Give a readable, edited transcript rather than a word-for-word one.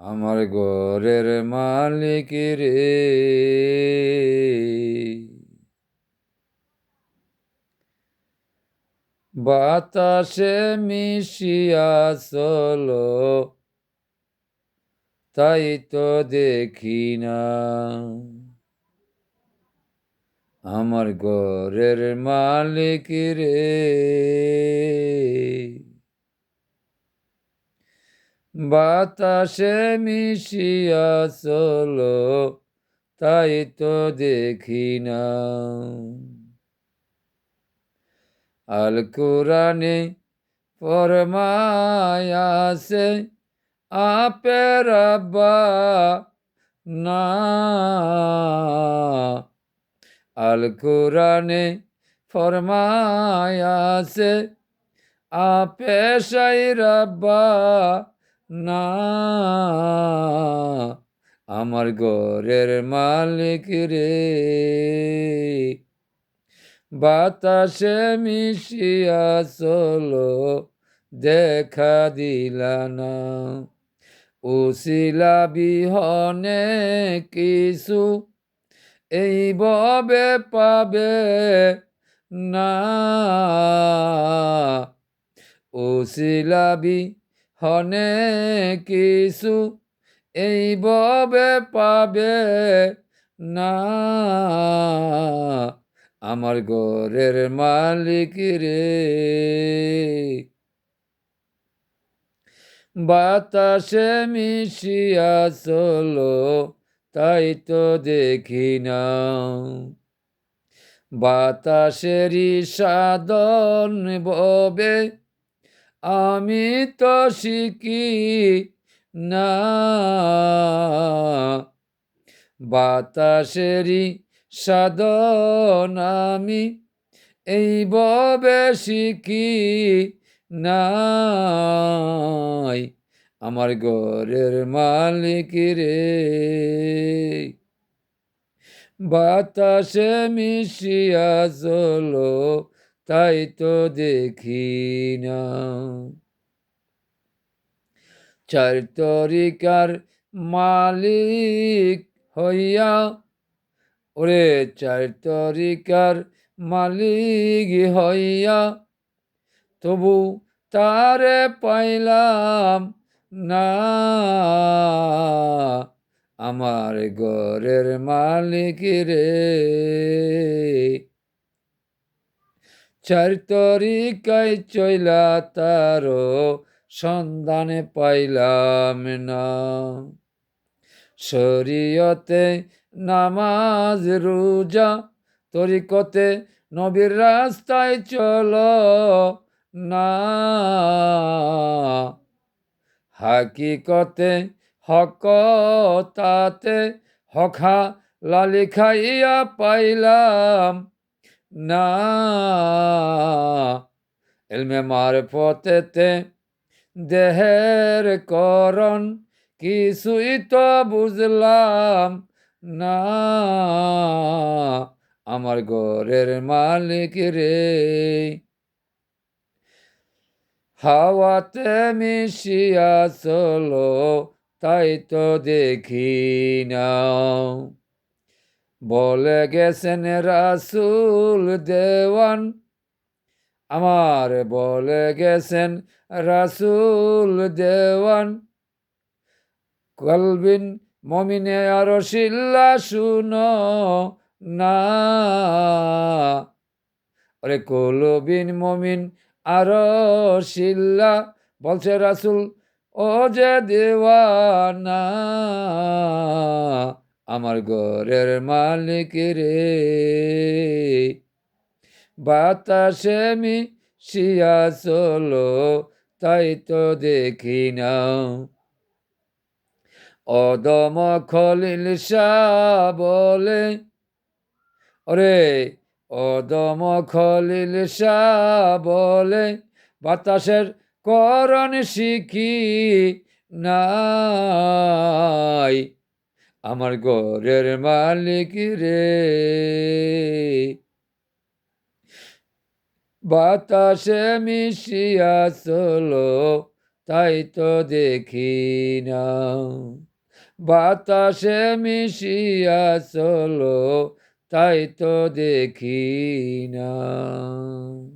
আমার ঘরের মালিক রে, বাতাসে মিশিয়া চলো, তাই তো দেখি না। আমার ঘরের মালিক রে, বাতাসে মিশিয়া চলো, তাই তো দেখি না। আল কোরআনে ফরমায়াছে আপে রাব্বা না। আল কোরআনে ফরমায়াছে আপে সাই রাব্বা না। আমার ঘরের মালিক রে, বাতাসে মিশিয়া চলো, দেখা দিলা না। উসিলা বিহনে কিছু এই ভবে পাবে না। উসিলা বিহনে কিছু এই ভবে পাবে না। আমার ঘরের মালিক রে, বাতাসে মিশিয়া চলো, তাই তো দেখি না। বাতাসেরই সাধন ববে আমি তো শিখি না। বাতাসেরই সাধন আমি এই ববে শিখি নাই। আমার ঘরের মালিক রে, বাতাসে মিশিয়া চলো, তাই তো দেখি না। চার তরিকার মালিক হইয়া, ওরে চার তরিকার মালিক হইয়া তবু তারে পাইলাম না। আমার ঘরের মালিক রে, চার তরিকায় চইলা তারো সন্ধানে পাইলাম না। শরীয়তে নামাজ রোজা, তরিকতে নবীর রাস্তায় চলো না। হাকিকতে হক তাতে হখা লালি খাইয়া পাইলাম না। এলমে মারফতেতে দেহের করণ কিছুই তো বুঝলাম না। আমার ঘরের মালিক রে, হাওয়াতে মিশিয়া চলো, তাই তো দেখি না। বলে গেছেন রাসূল দেওয়ান, আমার বলে গেছেন রাসূল দেওয়ান, কলবিন মমিনে আরো শিল্লা শুনো না। আরে কলবিন মমিন আরো শিল্লা বলছে রাসূল ও যে দেওয়ানা। আমার ঘরের মালিক রে, বাতাসে মিশিয়া চলো, তাই তো দেখি না। অদম খলিল শাহ বলে, ওরে অদম খলিল শাহ বলে বাতাসের করণ শিখি নাই। আমার ঘরের মালিক রে, বাতাসে মিশিয়া চলো, তাই তো দেখি না। বাতাসে মিশিয়া চলো, তাই তো দেখি না।